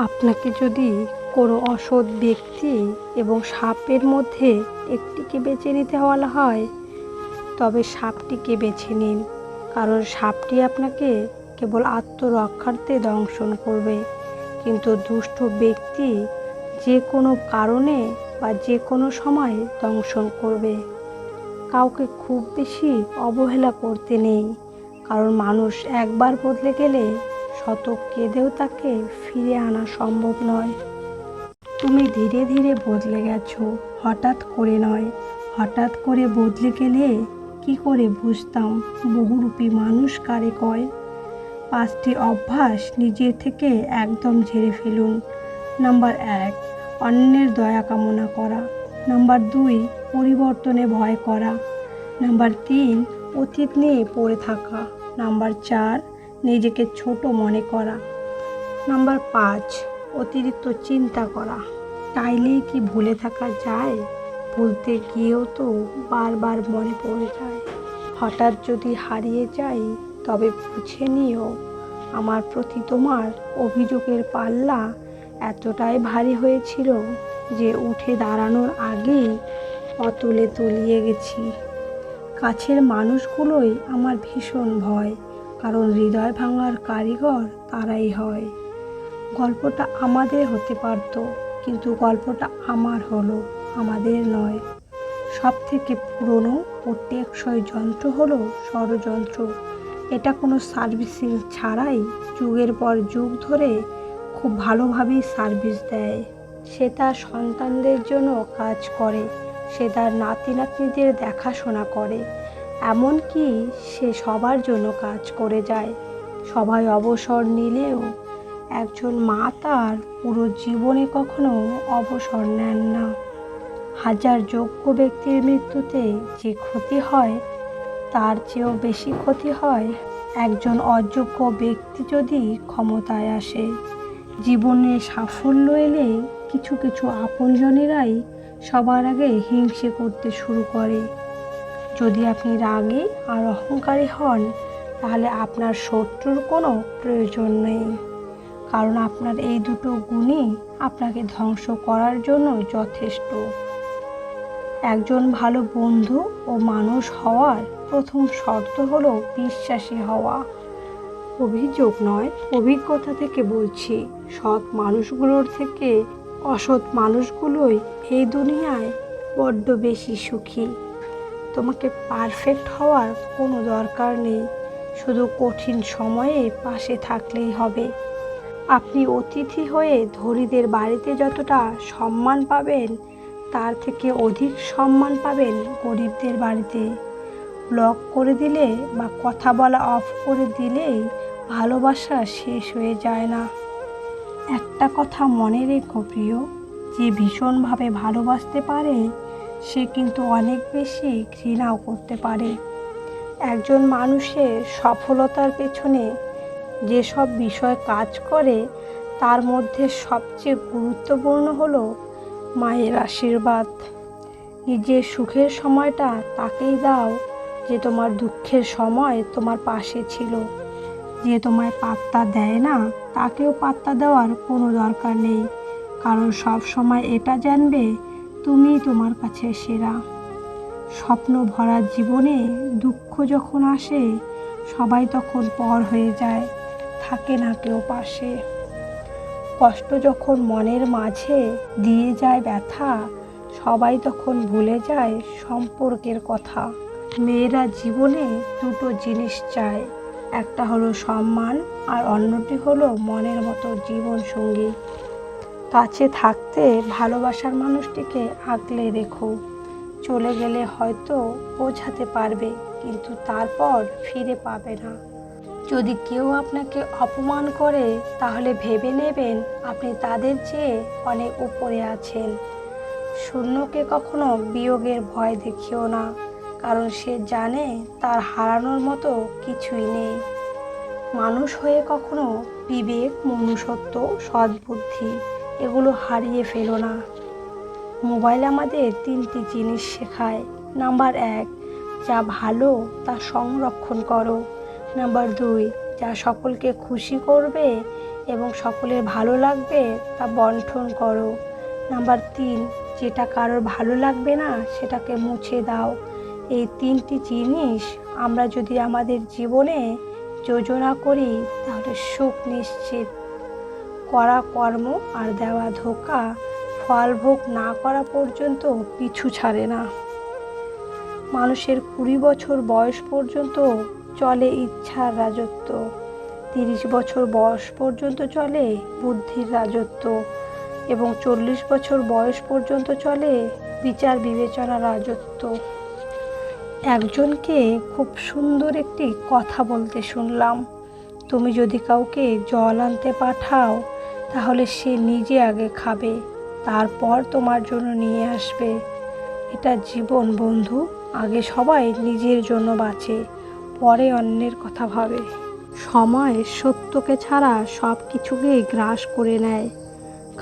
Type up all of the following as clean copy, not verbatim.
আপনাকে যদি কোনো অসৎ ব্যক্তি এবং সাপের মধ্যে একটিকে বেছে নিতে বলা হয়, তবে সাপটিকে বেছে নিন। কারণ সাপটি আপনাকে কেবল আত্মরক্ষার্থে দংশন করবে, কিন্তু দুষ্ট ব্যক্তি যে কোনো কারণে বা যে কোনো সময় দংশন করবে। কাউকে খুব বেশি অবহেলা করতে নেই, কারণ মানুষ একবার বদলে গেলে শত কেঁদেও তাকে ফিরে আনা সম্ভব নয়। তুমি ধীরে ধীরে বদলে গেছো, হঠাৎ করে নয়। হঠাৎ করে বদলে গেলে কি করে বুঝতাম বহুরূপী মানুষ কারে কয়? 5টি অভ্যাস নিজের থেকে একদম ঝেড়ে ফেলুন। নাম্বার 1, অন্যের দয়া কামনা করা। নাম্বার 2, পরিবর্তনে ভয় করা। নাম্বার 3, অতীত নিয়ে পড়ে থাকা। নাম্বার 4, নিজেকে ছোট মনে করা। নাম্বার 5, অতিরিক্ত চিন্তা করা। চাইলেই কি ভুলে থাকা যায়? ভুলতে গিয়েও তো বারবার মনে পড়ে যায়। হঠাৎ যদি হারিয়ে যাই, তবে বুঝে নিও আমার প্রতি তোমার অভিযোগের পাল্লা এতটাই ভারী হয়েছিল যে উঠে দাঁড়ানোর আগেই অতলে তলিয়ে গেছি। কাছের মানুষগুলোই আমার ভীষণ ভয়, কারণ হৃদয় ভাঙার কারিগর তারাই হয়। গল্পটা আমাদের হতে পারত, কিন্তু গল্পটা আমার হলো, আমাদের নয়। সব থেকে পুরনো ও টেকসই যন্ত্র হলো ষড়যন্ত্র। এটা কোনো সার্ভিসিং ছাড়াই যুগের পর যুগ ধরে খুব ভালোভাবেই সার্ভিস দেয়। সে তার সন্তানদের জন্য কাজ করে, সে তার নাতি নাতনিদের দেখাশোনা করে, এমনকি সে সবার জন্য কাজ করে যায়। সবাই অবসর নিলেও একজন মা তার পুরো জীবনে কখনো অবসর নেন না। হাজার যোগ্য ব্যক্তির মৃত্যুতে যে ক্ষতি হয়, তার চেয়েও বেশি ক্ষতি হয় একজন অযোগ্য ব্যক্তি যদি ক্ষমতায় আসে। জীবনে সাফল্য এলে কিছু কিছু আপনজনেরাই সবার আগে হিংসে করতে শুরু করে। যদি আপনি রাগী আর অহংকারী হন, তাহলে আপনার শত্রুর কোনো প্রয়োজন নেই, কারণ আপনার এই দুটো গুণই আপনাকে ধ্বংস করার জন্য যথেষ্ট। একজন ভালো বন্ধু ও মানুষ হওয়ার প্রথম শর্ত হলো বিশ্বাসী হওয়া। অভিযোগ নয়, অভিজ্ঞতা থেকে বলছি। সৎ মানুষগুলোর থেকে অসৎ মানুষগুলোই এই দুনিয়ায় বড্ড বেশি সুখী। তোমাকে পারফেক্ট হওয়ার কোনো দরকার নেই, শুধু কঠিন সময়ে পাশে থাকলেই হবে। আপনি অতিথি হয়ে ধনীদের বাড়িতে যতটা সম্মান পাবেন, তার থেকে অধিক সম্মান পাবেন গরিবদের বাড়িতে। ব্লক করে দিলে বা কথা বলা অফ করে দিলেই ভালোবাসা শেষ হয়ে যায় না। একটা কথা মনে রেখো প্রিয়, যে ভীষণভাবে ভালোবাসতে পারে সে কিন্তু অনেক বেশি ঘৃণাও করতে পারে। একজন মানুষের সফলতার পেছনে যেসব বিষয় কাজ করে, তার মধ্যে সবচেয়ে গুরুত্বপূর্ণ হলো মায়ের আশীর্বাদ। নিজের সুখের সময়টা তাকেই দাও যে তোমার দুঃখের সময় তোমার পাশে ছিল। যে তোমায় পাত্তা দেয় না, তাকেও পাত্তা দেওয়ার কোনো দরকার নেই, কারণ সব সময় এটা জানবে তুমিই তোমার কাছে সেরা। স্বপ্ন ভরা জীবনে দুঃখ যখন আসে, সবাই তখন পর হয়ে যায়, থাকে না কেউ পাশে। কষ্ট যখন মনের মাঝে দিয়ে যায় ব্যথা, সবাই তখন ভুলে যায় সম্পর্কের কথা। মেয়েরা জীবনে দুটো জিনিস চায়, একটা হলো সম্মান আর অন্যটি হলো মনের মতো জীবনসঙ্গী। কাছে থাকতে ভালোবাসার মানুষটিকে আগলে রেখো। চলে গেলে হয়তো বোঝাতে পারবে, কিন্তু তারপর ফিরে পাবে না। যদি কেউ আপনাকে অপমান করে, তাহলে ভেবে নেবেন আপনি তাদের চেয়ে অনেক উপরে আছেন। শূন্যকে কখনো বিয়োগের ভয় দেখিও না, কারণ সে জানে তার হারানোর মতো কিছুই নেই। মানুষ হয়ে কখনো বিবেক, মনুষ্যত্ব, সদ্বুদ্ধি এগুলো হারিয়ে ফেলো না। মোবাইল আমাদের 3টি জিনিস শেখায়। নাম্বার 1, যা ভালো তা সংরক্ষণ করো। নাম্বার 2, যা সকলকে খুশি করবে এবং সকলের ভালো লাগবে তা বন্টন করো। নাম্বার 3, যেটা কারোর ভালো লাগবে না সেটাকে মুছে দাও। এই 3টি জিনিস আমরা যদি আমাদের জীবনে যোজনা করি তাহলে সুখ নিশ্চিত। করা কর্ম আর দেওয়া ধোঁকা ফল ভোগ না করা পর্যন্ত পিছু ছাড়ে না। মানুষের 20 বছর বয়স পর্যন্ত চলে ইচ্ছার রাজত্ব, 30 বছর বয়স পর্যন্ত চলে বুদ্ধির রাজত্ব এবং 40 বছর বয়স পর্যন্ত চলে বিচার বিবেচনার রাজত্ব। একজনকে খুব সুন্দর একটি কথা বলতে শুনলাম, তুমি যদি কাউকে জল আনতে পাঠাও তাহলে সে নিজে আগে খাবে, তারপর তোমার জন্য নিয়ে আসবে। এটা জীবন বন্ধু, আগে সবাই নিজের জন্য বাঁচে, পরে অন্যের কথা ভাবে। সময় সত্যকে ছাড়া সব কিছুকেই গ্রাস করে নেয়।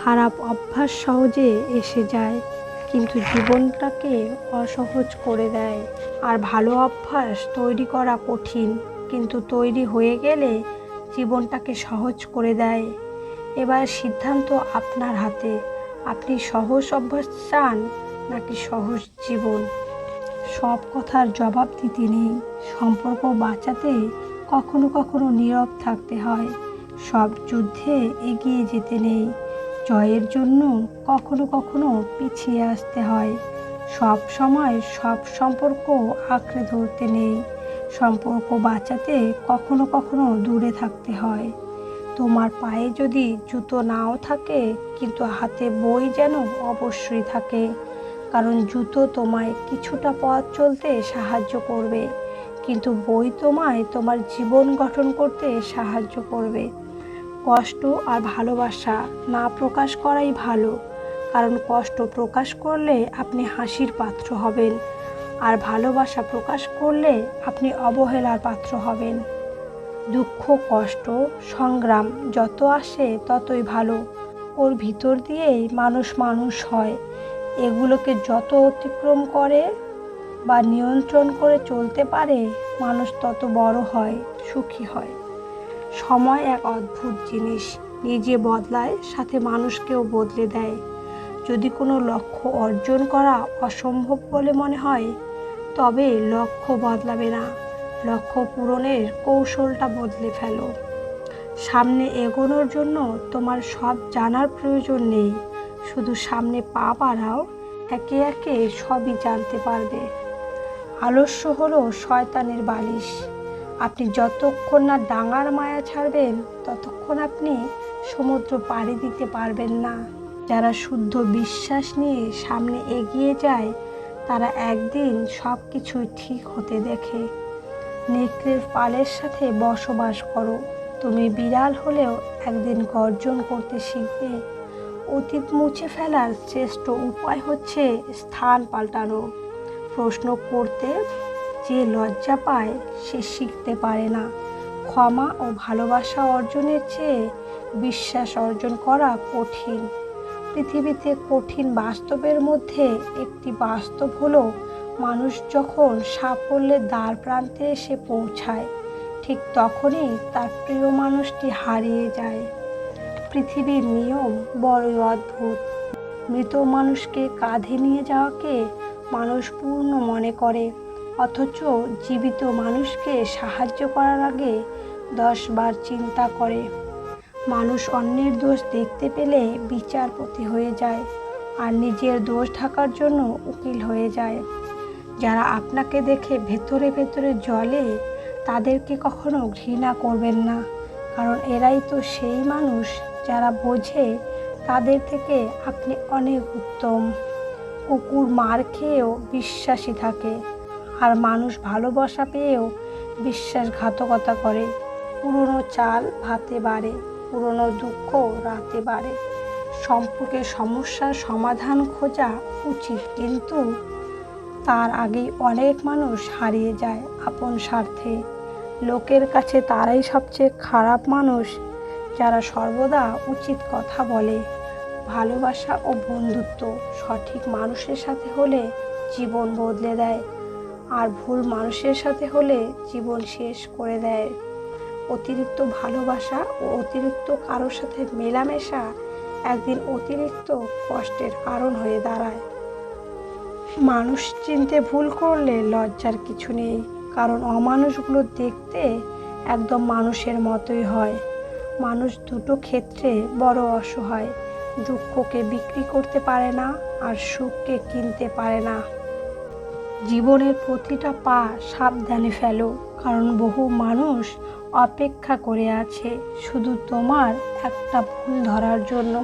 খারাপ অভ্যাস সহজে এসে যায় কিন্তু জীবনটাকে অসহজ করে দেয়। আর ভালো অভ্যাস তৈরি করা কঠিন কিন্তু তৈরি হয়ে গেলে জীবনটাকে সহজ করে দেয়। এবার সিদ্ধান্ত আপনার হাতে, আপনি সহজ অভ্যাস চান নাকি সহজ জীবন। সব কথার জবাব দিতে নেই, সম্পর্ক বাঁচাতে কখনো কখনো নীরব থাকতে হয়। সব যুদ্ধে এগিয়ে যেতে নেই, জয়ের জন্য কখনো কখনো পিছিয়ে আসতে হয়। সব সময় সব সম্পর্ক আঁকড়ে ধরতে নেই, সম্পর্ক বাঁচাতে কখনো কখনো দূরে থাকতে হয়। তোমার পায়ে যদি জুতো নাও থাকে কিন্তু হাতে বই যেন অবশ্যই থাকে, কারণ জুতো তোমায় কিছুটা পথ চলতে সাহায্য করবে কিন্তু বই তোমায় তোমার জীবন গঠন করতে সাহায্য করবে। কষ্ট আর ভালোবাসা না প্রকাশ করাই ভালো, কারণ কষ্ট প্রকাশ করলে আপনি হাসির পাত্র হবেন আর ভালোবাসা প্রকাশ করলে আপনি অবহেলার পাত্র হবেন। দুঃখ, কষ্ট, সংগ্রাম যত আসে ততই ভালো, ওর ভিতর দিয়েই মানুষ মানুষ হয়। এগুলোকে যত অতিক্রম করে বা নিয়ন্ত্রণ করে চলতে পারে মানুষ তত বড় হয়, সুখী হয়। সময় এক অদ্ভুত জিনিস, নিজে বদলায় সাথে মানুষকেও বদলে দেয়। যদি কোনো লক্ষ্য অর্জন করা অসম্ভব বলে মনে হয় তবে লক্ষ্য বদলাবে না, লক্ষ্য পূরণের কৌশলটা বদলে ফেলো। সামনে এগোনোর জন্য তোমার সব জানার প্রয়োজন নেই, শুধু সামনে পা বাড়াও, একে একে সবই জানতে পারবে। আলস্য হলো শয়তানের বালিশ, আপনি যতক্ষণ না ডাঙার মায়া ছাড়বেন ততক্ষণ আপনি সমুদ্র পাড়ি দিতে পারবেন না। যারা শুদ্ধ বিশ্বাস নিয়ে সামনে এগিয়ে যায় তারা একদিন সব কিছুই ঠিক হতে দেখে। নেকড়ের পালের সাথে বসবাস করো, তুমি বিড়াল হলেও একদিন গর্জন করতে শিখবে। অতীত মুছে ফেলার শ্রেষ্ঠ উপায় হচ্ছে স্থান পাল্টানো। প্রশ্ন করতে যে লজ্জা পায় সে শিখতে পারে না। ক্ষমা ও ভালোবাসা অর্জনের চেয়ে বিশ্বাস অর্জন করা কঠিন। পৃথিবীতে কঠিন বাস্তবের মধ্যে একটি বাস্তব হলো মানুষ যখন সাফল্যের দ্বার প্রান্তে এসে পৌঁছায় ঠিক তখনই তার প্রিয় মানুষটি হারিয়ে যায়। পৃথিবীর নিয়ম বড়ই অদ্ভুত, মৃত মানুষকে কাঁধে নিয়ে যাওয়াকে মানুষ পূর্ণ মনে করে, অথচ জীবিত মানুষকে সাহায্য করার আগে 10 বার চিন্তা করে। মানুষ অন্যের দোষ দেখতে পেলে বিচারপতি হয়ে যায় আর নিজের দোষ ঢাকার জন্য উকিল হয়ে যায়। যারা আপনাকে দেখে ভেতরে ভেতরে জ্বলে তাদেরকে কখনো ঘৃণা করবেন না, কারণ এরাই তো সেই মানুষ যারা বোঝে তাদের থেকে আপনি অনেক উত্তম। কুকুর মার খেয়েও বিশ্বাসী থাকে আর মানুষ ভালোবাসা পেয়েও বিশ্বাসঘাতকতা করে। পুরনো চাল ভাতে বাড়ে, পুরনো দুঃখ রাতে বাড়ে। সম্পর্কের সমস্যার সমাধান খোঁজা উচিত কিন্তু তার আগেই অনেক মানুষ হারিয়ে যায় আপন স্বার্থে। লোকের কাছে তারাই সবচেয়ে খারাপ মানুষ যারা সর্বদা উচিত কথা বলে। ভালোবাসা ও বন্ধুত্ব সঠিক মানুষের সাথে হলে জীবন বদলে দেয় আর ভুল মানুষের সাথে হলে জীবন শেষ করে দেয়। অতিরিক্ত ভালোবাসা ও অতিরিক্ত কারোর সাথে মেলামেশা একদিন অতিরিক্ত কষ্টের কারণ হয়ে দাঁড়ায়। মানুষ চিনতে ভুল করলে লজ্জার কিছু নেই, কারণ অমানুষগুলো দেখতে একদম মানুষের মতোই হয়। মানুষ দুটো ক্ষেত্রে বড় অসহায়, দুঃখকে বিক্রি করতে পারে না আর সুখকে কিনতে পারে না। জীবনের প্রতিটা পা সাবধানে ফেলো, কারণ বহু মানুষ অপেক্ষা করে আছে শুধু তোমার একটা ভুল ধরার জন্য।